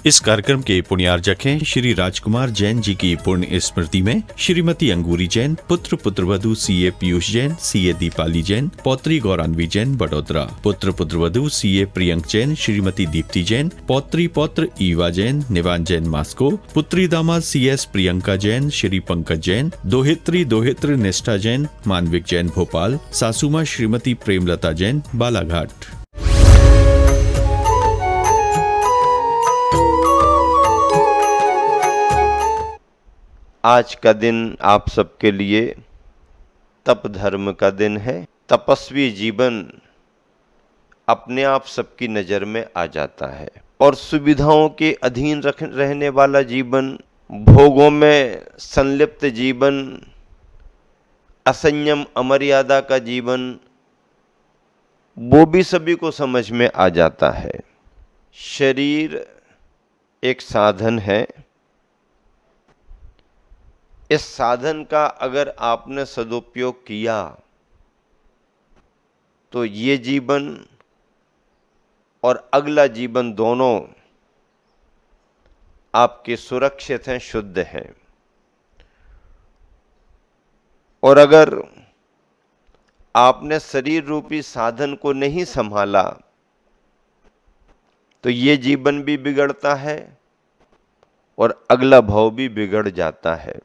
इस कार्यक्रम के पुण्यार्जक हैं श्री राजकुमार जैन जी की पुण्य स्मृति में श्रीमती अंगूरी जैन, पुत्र पुत्रवधु सीए पीयूष जैन, सीए दीपाली जैन, पौत्री गौरान्वी जैन बड़ोदरा, पुत्र पुत्रवधु सीए प्रियंक जैन, श्रीमती दीप्ति जैन, पौत्री पौत्र ईवा जैन, निवान जैन मास्को, पुत्री दामाद सीएस प्रियंका जैन, श्री पंकज जैन, दोहित्री दोहित्र निष्ठा जैन, मानविक जैन भोपाल, सासुमा श्रीमती प्रेमलता जैन बालाघाट। आज का दिन आप सबके लिए तप धर्म का दिन है। तपस्वी जीवन अपने आप सबकी नज़र में आ जाता है और सुविधाओं के अधीन रहने वाला जीवन, भोगों में संलिप्त जीवन, असंयम अमर्यादा का जीवन, वो भी सभी को समझ में आ जाता है। शरीर एक साधन है। इस साधन का अगर आपने सदुपयोग किया तो ये जीवन और अगला जीवन दोनों आपके सुरक्षित हैं, शुद्ध हैं। और अगर आपने शरीर रूपी साधन को नहीं संभाला तो ये जीवन भी बिगड़ता है और अगला भाव भी बिगड़ जाता है।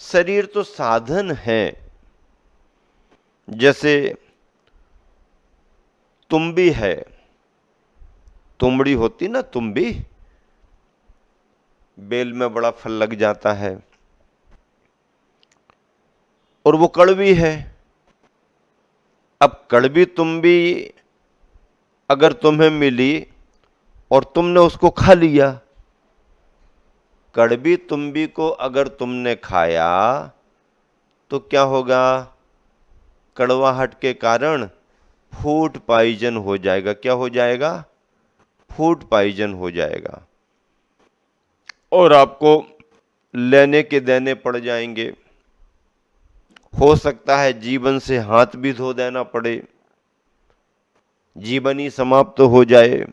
शरीर तो साधन है। जैसे तुम्बी है, तुमड़ी होती ना, तुम्बी, बेल में बड़ा फल लग जाता है और वो कड़वी है। अब कड़वी तुम्बी अगर तुम्हें मिली और तुमने उसको खा लिया, कड़वी तुम्बी को अगर तुमने खाया तो क्या होगा? कड़वाहट के कारण फूड पॉइजन हो जाएगा। क्या हो जाएगा? फूड पॉइजन हो जाएगा और आपको लेने के देने पड़ जाएंगे। हो सकता है जीवन से हाथ भी धो देना पड़े, जीवन ही समाप्त हो जाए।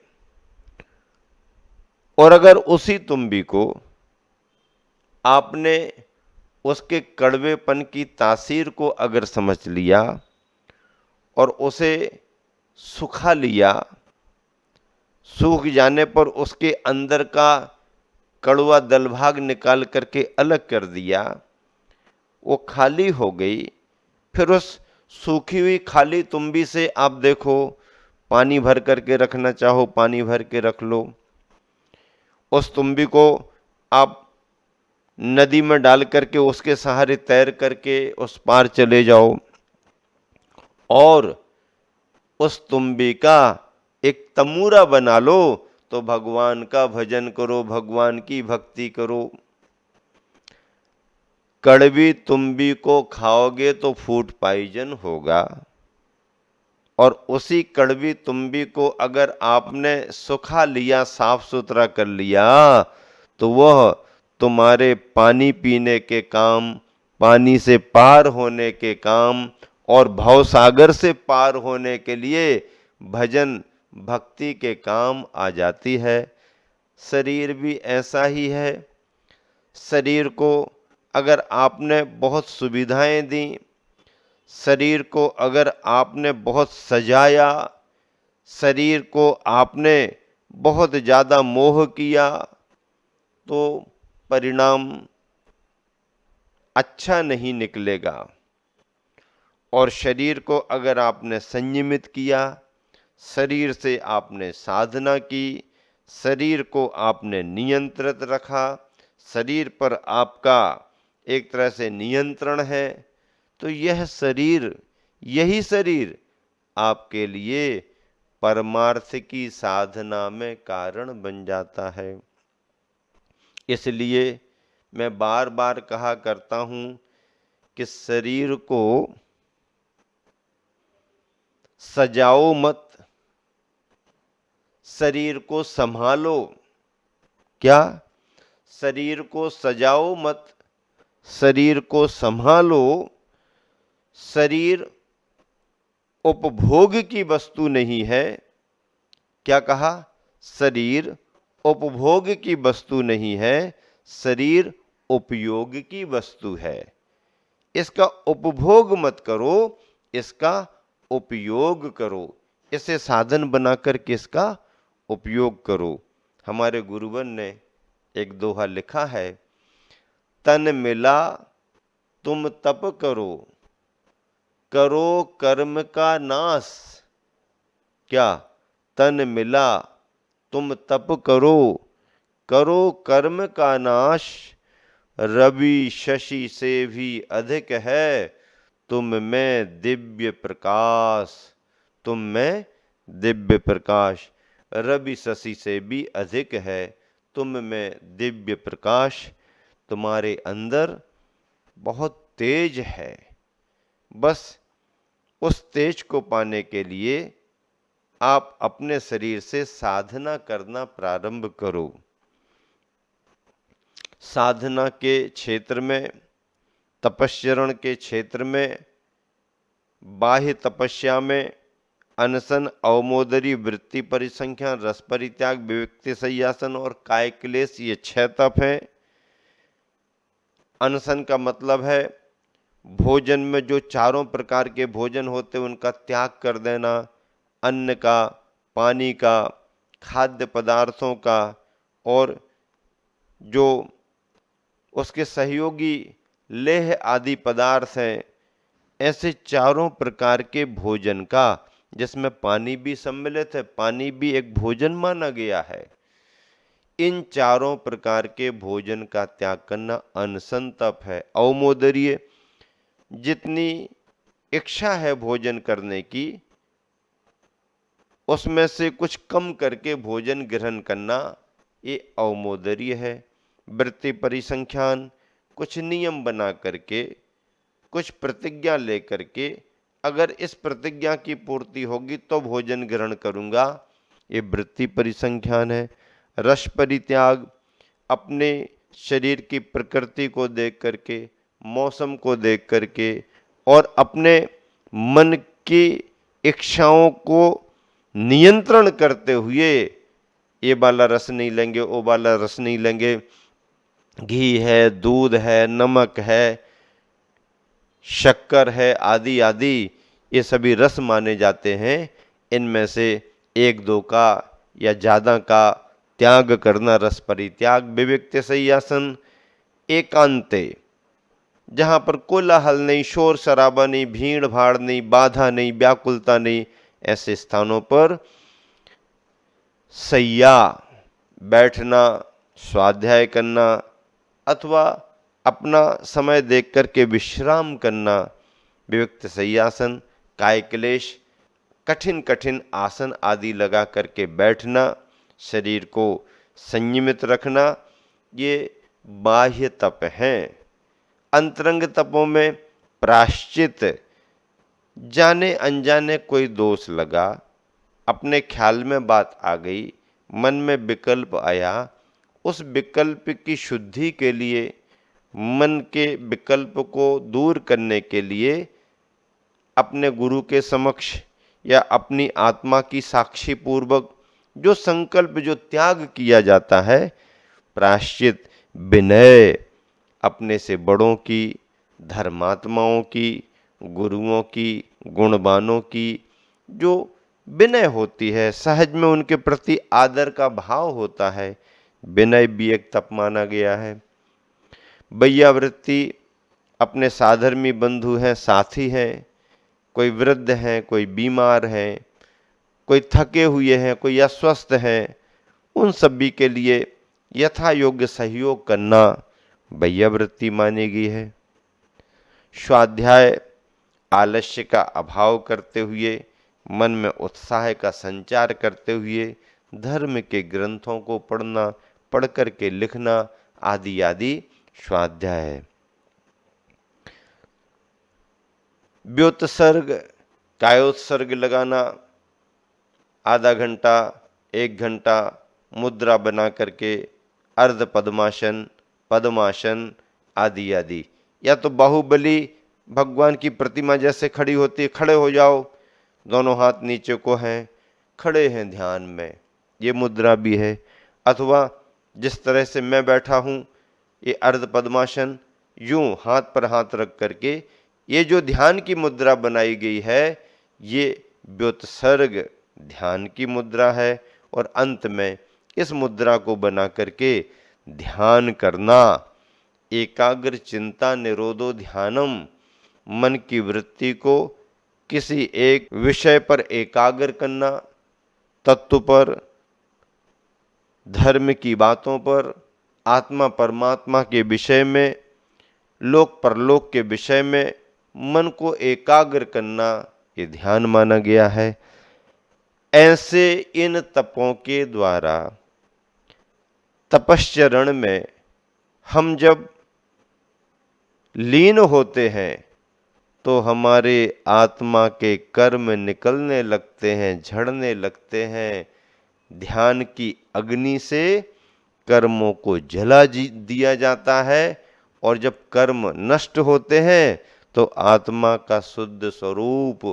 और अगर उसी तुम्बी को आपने उसके कड़वेपन की तासीर को अगर समझ लिया और उसे सुखा लिया, सूख जाने पर उसके अंदर का कड़वा दलभाग निकाल करके अलग कर दिया, वो खाली हो गई। फिर उस सूखी हुई खाली तुम्बी से आप देखो, पानी भर करके रखना चाहो पानी भर के रख लो। उस तुम्बी को आप नदी में डाल करके उसके सहारे तैर करके उस पार चले जाओ और उस तुम्बी का एक तमूरा बना लो, तो भगवान का भजन करो, भगवान की भक्ति करो। कड़वी तुम्बी को खाओगे तो फूड पॉइजन होगा और उसी कड़वी तुम्बी को अगर आपने सुखा लिया, साफ सुथरा कर लिया, तो वह तुम्हारे पानी पीने के काम, पानी से पार होने के काम और भवसागर से पार होने के लिए भजन भक्ति के काम आ जाती है। शरीर भी ऐसा ही है। शरीर को अगर आपने बहुत सुविधाएं दी, शरीर को अगर आपने बहुत सजाया, शरीर को आपने बहुत ज़्यादा मोह किया, तो परिणाम अच्छा नहीं निकलेगा। और शरीर को अगर आपने संयमित किया, शरीर से आपने साधना की, शरीर को आपने नियंत्रित रखा, शरीर पर आपका एक तरह से नियंत्रण है, तो यह शरीर, यही शरीर आपके लिए परमार्थ की साधना में कारण बन जाता है। इसलिए मैं बार बार कहा करता हूं कि शरीर को सजाओ मत, शरीर को संभालो। क्या? शरीर को सजाओ मत, शरीर को संभालो। शरीर उपभोग की वस्तु नहीं है। क्या कहा? शरीर उपभोग की वस्तु नहीं है, शरीर उपयोग की वस्तु है। इसका उपभोग मत करो, इसका उपयोग करो, इसे साधन बना करके इसका उपयोग करो। हमारे गुरुवन ने एक दोहा लिखा है, तन मिला तुम तप करो, करो कर्म का नाश। क्या? तन मिला तुम तप करो, करो कर्म का नाश। रवि शशि से भी अधिक है तुम में दिव्य प्रकाश, तुम में दिव्य प्रकाश। रवि शशि से भी अधिक है तुम में दिव्य प्रकाश। तुम्हारे अंदर बहुत तेज है, बस उस तेज को पाने के लिए आप अपने शरीर से साधना करना प्रारंभ करो। साधना के क्षेत्र में, तपस्चरण के क्षेत्र में, बाह्य तपस्या में अनशन, अवमोदरी, वृत्ति परिसंख्यान, रस परित्याग, विविक्ति संयासन और काय क्लेश, ये 6 तप हैं। अनशन का मतलब है भोजन में जो चारों प्रकार के भोजन होते हैं उनका त्याग कर देना, अन्न का, पानी का, खाद्य पदार्थों का और जो उसके सहयोगी लेह आदि पदार्थ हैं, ऐसे चारों प्रकार के भोजन का, जिसमें पानी भी सम्मिलित है, पानी भी एक भोजन माना गया है। इन चारों प्रकार के भोजन का त्याग करना अनशन तप है। अवमोदरीय, जितनी इच्छा है भोजन करने की उसमें से कुछ कम करके भोजन ग्रहण करना, ये अवमोदरीय है। वृत्ति परिसंख्यान, कुछ नियम बना करके, कुछ प्रतिज्ञा लेकर के, अगर इस प्रतिज्ञा की पूर्ति होगी तो भोजन ग्रहण करूंगा, ये वृत्ति परिसंख्यान है। रस परित्याग, अपने शरीर की प्रकृति को देख करके, मौसम को देख करके और अपने मन की इच्छाओं को नियंत्रण करते हुए, ये वाला रस नहीं लेंगे, वो वाला रस नहीं लेंगे, घी है, दूध है, नमक है, शक्कर है, आदि आदि, ये सभी रस माने जाते हैं। इनमें से 1-2 का या ज़्यादा का त्याग करना रस परित्याग। विविक्ति संयासन, एकांते, जहाँ पर कोलाहल नहीं, शोर शराबा नहीं, भीड़ भाड़ नहीं, बाधा नहीं, व्याकुलता नहीं, ऐसे स्थानों पर सैया बैठना, स्वाध्याय करना अथवा अपना समय देख करके विश्राम करना, विविक्त संयासन। काय क्लेश, कठिन कठिन आसन आदि लगा करके बैठना, शरीर को संयमित रखना, ये बाह्य तप हैं। अंतरंग तपों में प्रायश्चित, जाने अनजाने कोई दोष लगा, अपने ख्याल में बात आ गई, मन में विकल्प आया, उस विकल्प की शुद्धि के लिए, मन के विकल्प को दूर करने के लिए अपने गुरु के समक्ष या अपनी आत्मा की साक्षी पूर्वक जो संकल्प, जो त्याग किया जाता है, प्रायश्चित, विनय, अपने से बड़ों की, धर्मात्माओं की, गुरुओं की, गुणवानों की जो विनय होती है, सहज में उनके प्रति आदर का भाव होता है, विनय भी एक तप माना गया है। वैयावृत्ति, अपने साधर्मी बंधु हैं, साथी हैं, कोई वृद्ध हैं, कोई बीमार हैं, कोई थके हुए हैं, कोई अस्वस्थ हैं, उन सभी के लिए यथा योग्य सहयोग करना वैयावृत्ति मानी गई है। स्वाध्याय, आलस्य का अभाव करते हुए, मन में उत्साह का संचार करते हुए धर्म के ग्रंथों को पढ़ना, पढ़ करके लिखना, आदि आदि स्वाध्याय है। व्योत्सर्ग, कायोत्सर्ग लगाना, आधा घंटा, 1 घंटा मुद्रा बना करके अर्ध पद्मासन, पद्मासन, आदि आदि। या तो बाहुबली भगवान की प्रतिमा जैसे खड़ी होती है, खड़े हो जाओ, दोनों हाथ नीचे को हैं, खड़े हैं ध्यान में, ये मुद्रा भी है। अथवा जिस तरह से मैं बैठा हूँ, ये अर्ध पद्मासन, यूं हाथ पर हाथ रख करके ये जो ध्यान की मुद्रा बनाई गई है, ये व्युत्सर्ग ध्यान की मुद्रा है। और अंत में इस मुद्रा को बना करके ध्यान करना, एकाग्र चिंता निरोधो ध्यानम, मन की वृत्ति को किसी एक विषय पर एकाग्र करना, तत्व पर, धर्म की बातों पर, आत्मा परमात्मा के विषय में, लोक परलोक के विषय में मन को एकाग्र करना, ये ध्यान माना गया है। ऐसे इन तपों के द्वारा तपश्चरण में हम जब लीन होते हैं तो हमारे आत्मा के कर्म निकलने लगते हैं, झड़ने लगते हैं। ध्यान की अग्नि से कर्मों को जला दिया जाता है, और जब कर्म नष्ट होते हैं तो आत्मा का शुद्ध स्वरूप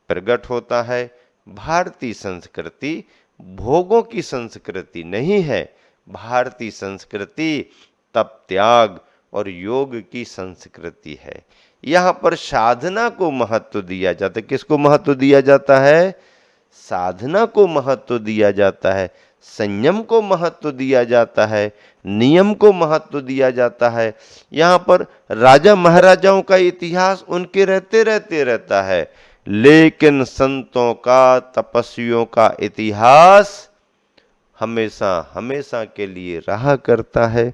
प्रकट होता है। भारतीय संस्कृति भोगों की संस्कृति नहीं है, भारतीय संस्कृति तप त्याग और योग की संस्कृति है। यहाँ पर साधना को महत्व दिया जाता है। किसको महत्व दिया जाता है? साधना को महत्व दिया जाता है, संयम को महत्व दिया जाता है, नियम को महत्व दिया जाता है। यहाँ पर राजा महाराजाओं का इतिहास उनके रहते रहते रहता है, लेकिन संतों का, तपस्वियों का इतिहास हमेशा हमेशा के लिए रहा करता है।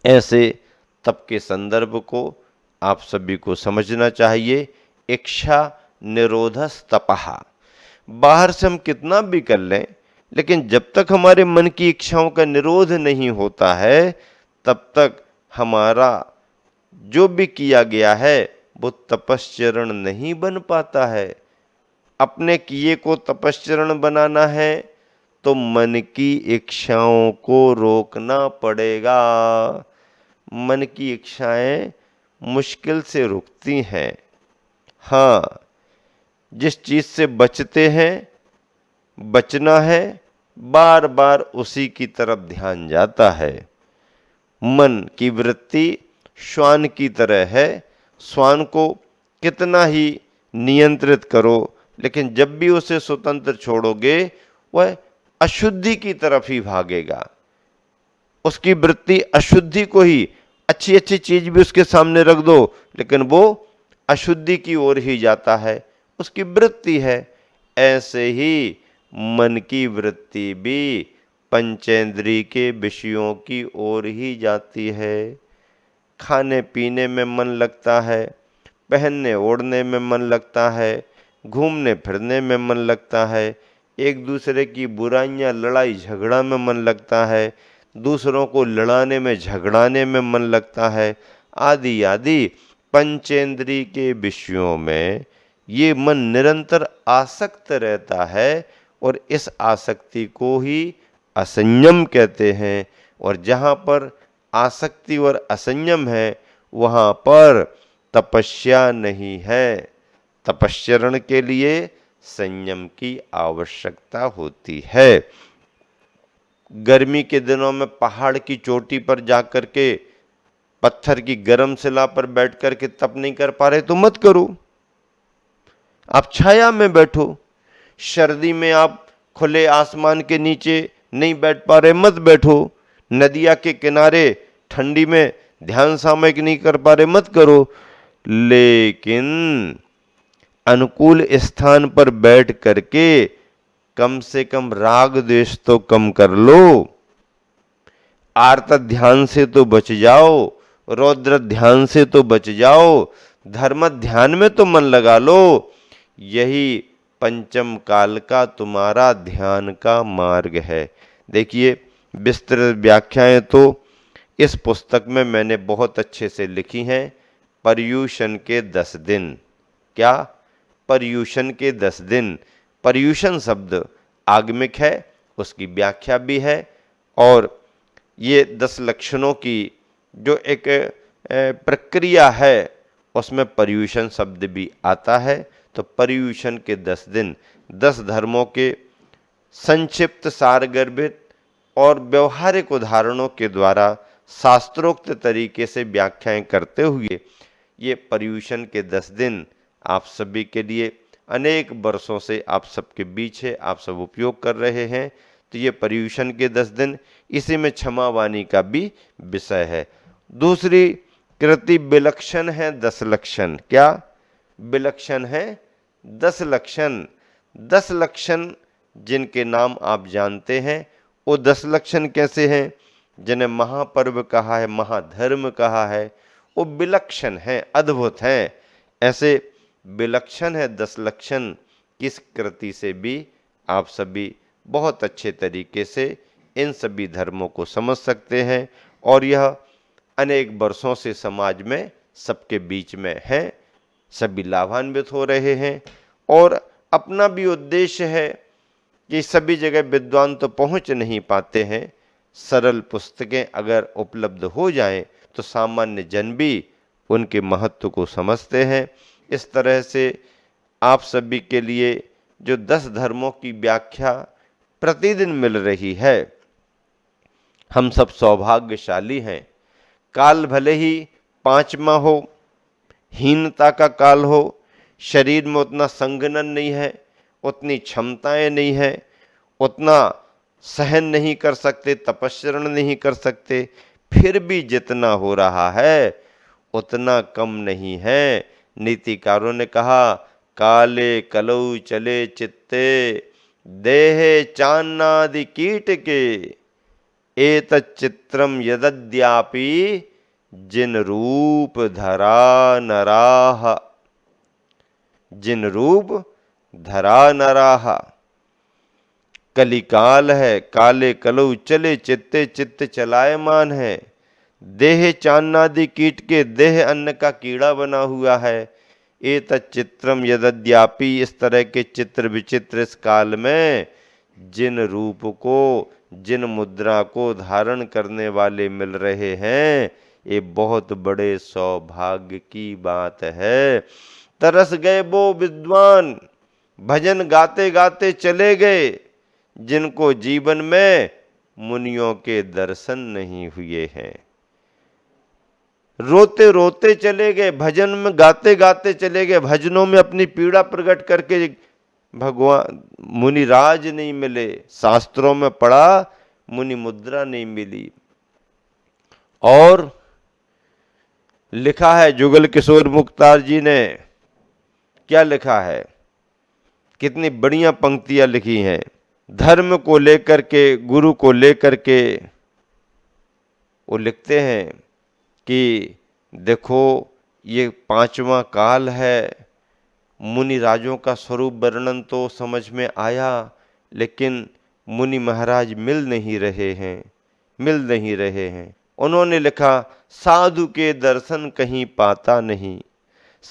ऐसे तप के संदर्भ को आप सभी को समझना चाहिए। इच्छा निरोधस तपः। बाहर से हम कितना भी कर लें, लेकिन जब तक हमारे मन की इच्छाओं का निरोध नहीं होता है, तब तक हमारा जो भी किया गया है वो तपश्चरण नहीं बन पाता है। अपने किए को तपश्चरण बनाना है तो मन की इच्छाओं को रोकना पड़ेगा। मन की इच्छाएं मुश्किल से रुकती हैं। हाँ, जिस चीज से बचते हैं, बचना है, बार बार उसी की तरफ ध्यान जाता है। मन की वृत्ति श्वान की तरह है। श्वान को कितना ही नियंत्रित करो, लेकिन जब भी उसे स्वतंत्र छोड़ोगे वह अशुद्धि की तरफ ही भागेगा। उसकी वृत्ति अशुद्धि को ही, अच्छी अच्छी चीज भी उसके सामने रख दो लेकिन वो अशुद्धि की ओर ही जाता है, उसकी वृत्ति है। ऐसे ही मन की वृत्ति भी पंचेंद्रिय के विषयों की ओर ही जाती है। खाने पीने में मन लगता है, पहनने ओढ़ने में मन लगता है, घूमने फिरने में मन लगता है, एक दूसरे की बुराइयां, लड़ाई झगड़ा में मन लगता है, दूसरों को लड़ाने में, झगड़ाने में मन लगता है, आदि आदि पंचेंद्रिय के विषयों में ये मन निरंतर आसक्त रहता है। और इस आसक्ति को ही असंयम कहते हैं। और जहाँ पर आसक्ति और असंयम है वहाँ पर तपस्या नहीं है। तपश्चरण के लिए संयम की आवश्यकता होती है। गर्मी के दिनों में पहाड़ की चोटी पर जाकर के पत्थर की गर्म शिला पर बैठ कर के तप नहीं कर पा रहे तो मत करो, आप छाया में बैठो। सर्दी में आप खुले आसमान के नीचे नहीं बैठ पा रहे, मत बैठो। नदिया के किनारे ठंडी में ध्यान सामयिक नहीं कर पा रहे, मत करो। लेकिन अनुकूल स्थान पर बैठ करके कम से कम राग द्वेष तो कम कर लो। आर्त ध्यान से तो बच जाओ, रौद्र ध्यान से तो बच जाओ, धर्म ध्यान में तो मन लगा लो। यही पंचम काल का तुम्हारा ध्यान का मार्ग है। देखिए, विस्तृत व्याख्याएं तो इस पुस्तक में मैंने बहुत अच्छे से लिखी हैं। पर्यूषण के 10 दिन। क्या? पर्यूषण के 10 दिन। पर्यूषण शब्द आगमिक है, उसकी व्याख्या भी है, और ये 10 लक्षणों की जो एक प्रक्रिया है उसमें पर्यूषण शब्द भी आता है। तो पर्यूषण के 10 दिन, 10 धर्मों के संक्षिप्त, सारगर्भित और व्यवहारिक उदाहरणों के द्वारा शास्त्रोक्त तरीके से व्याख्याएं करते हुए ये पर्यूषण के 10 दिन आप सभी के लिए अनेक वर्षों से आप सबके बीच है, आप सब उपयोग कर रहे हैं। तो ये पर्यूषण के 10 दिन, इसी में क्षमा वाणी का भी विषय है। दूसरी कृति विलक्षण है 10 लक्षण। क्या विलक्षण है? 10 लक्षण। 10 लक्षण जिनके नाम आप जानते हैं, वो 10 लक्षण कैसे हैं? जिन्हें महापर्व कहा है, महाधर्म कहा है, वो विलक्षण हैं, अद्भुत हैं। ऐसे विलक्षण है 10 लक्षण किस कृति से भी आप सभी बहुत अच्छे तरीके से इन सभी धर्मों को समझ सकते हैं और यह अनेक वर्षों से समाज में सबके बीच में है, सभी लाभान्वित हो रहे हैं। और अपना भी उद्देश्य है कि सभी जगह विद्वान तो पहुंच नहीं पाते हैं, सरल पुस्तकें अगर उपलब्ध हो जाएं तो सामान्य जन भी उनके महत्व को समझते हैं। इस तरह से आप सभी के लिए जो 10 धर्मों की व्याख्या प्रतिदिन मिल रही है, हम सब सौभाग्यशाली हैं। काल भले ही 5वां हो, हीनता का काल हो, शरीर में उतना संघनन नहीं है, उतनी क्षमताएं नहीं है, उतना सहन नहीं कर सकते, तपस्रण नहीं कर सकते, फिर भी जितना हो रहा है उतना कम नहीं है। नीतिकारों ने कहा, काले कलौ चले चित्ते देहे चान्नादि कीट के एतत् चित्रम यदद्यापि जिन रूप धरा नराह। जिन रूप धरा नराह। कलिकाल है, काले कलौ चले चित्ते, चित्त चलायमान है। देह चान्नादि कीट के, देह अन्न का कीड़ा बना हुआ है। एतत् चित्रम यदद्यापि, इस तरह के चित्र विचित्र इस काल में जिन रूप को, जिन मुद्रा को धारण करने वाले मिल रहे हैं, ये बहुत बड़े सौभाग्य की बात है। तरस गए वो विद्वान, भजन गाते गाते चले गए, जिनको जीवन में मुनियों के दर्शन नहीं हुए हैं। रोते रोते चले गए, भजन में गाते गाते चले गए, भजनों में अपनी पीड़ा प्रकट करके भगवान मुनिराज नहीं मिले, शास्त्रों में पढ़ा मुनि मुद्रा नहीं मिली। और लिखा है जुगल किशोर मुख्तार जी ने, क्या लिखा है, कितनी बढ़िया पंक्तियां लिखी हैं। धर्म को लेकर के, गुरु को लेकर के वो लिखते हैं कि देखो ये 5वां काल है, मुनि राजों का स्वरूप वर्णन तो समझ में आया, लेकिन मुनि महाराज मिल नहीं रहे हैं, मिल नहीं रहे हैं। उन्होंने लिखा, साधु के दर्शन कहीं पाता नहीं,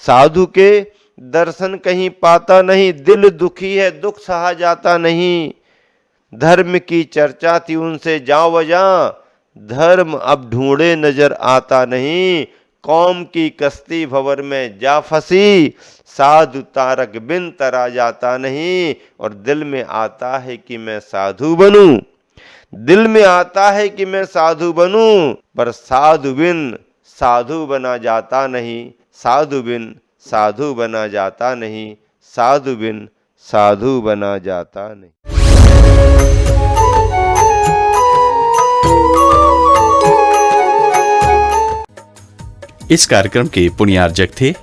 साधु के दर्शन कहीं पाता नहीं, दिल दुखी है, दुख सहा जाता नहीं। धर्म की चर्चा थी उनसे जाओ वजा, धर्म अब ढूंढे नजर आता नहीं। कौम की कश्ती भंवर में जा फंसी, साधु तारक बिन तरा जाता नहीं। और दिल में आता है कि मैं साधु बनूं, दिल में आता है कि मैं साधु बनूं, पर साधु बिन साधु बना जाता नहीं, साधु बिन साधु बना जाता नहीं, साधु बिन साधु बना जाता नहीं। इस कार्यक्रम के पुण्यार्जक थे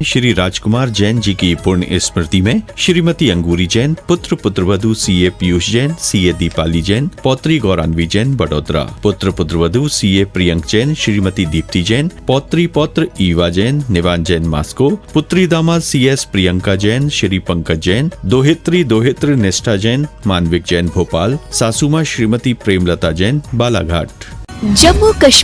श्री राजकुमार जैन जी की पुण्य स्मृति में श्रीमती अंगूरी जैन, पुत्र पुत्रवधू सीए पीयूष जैन, सीए दीपाली जैन, पौत्री गौरान्वी जैन बड़ोदरा, पुत्र पुत्रवधू सीए प्रियंक जैन, श्रीमती दीप्ति जैन, पौत्री पौत्र ईवा जैन, निवान जैन मास्को, पुत्री दामाद सीएस प्रियंका जैन, श्री पंकज जैन, दोहित्री दोहित्र निष्ठा जैन, मानविक जैन भोपाल, सासुमा श्रीमती प्रेमलता जैन बालाघाट। जम्मू कश्मीर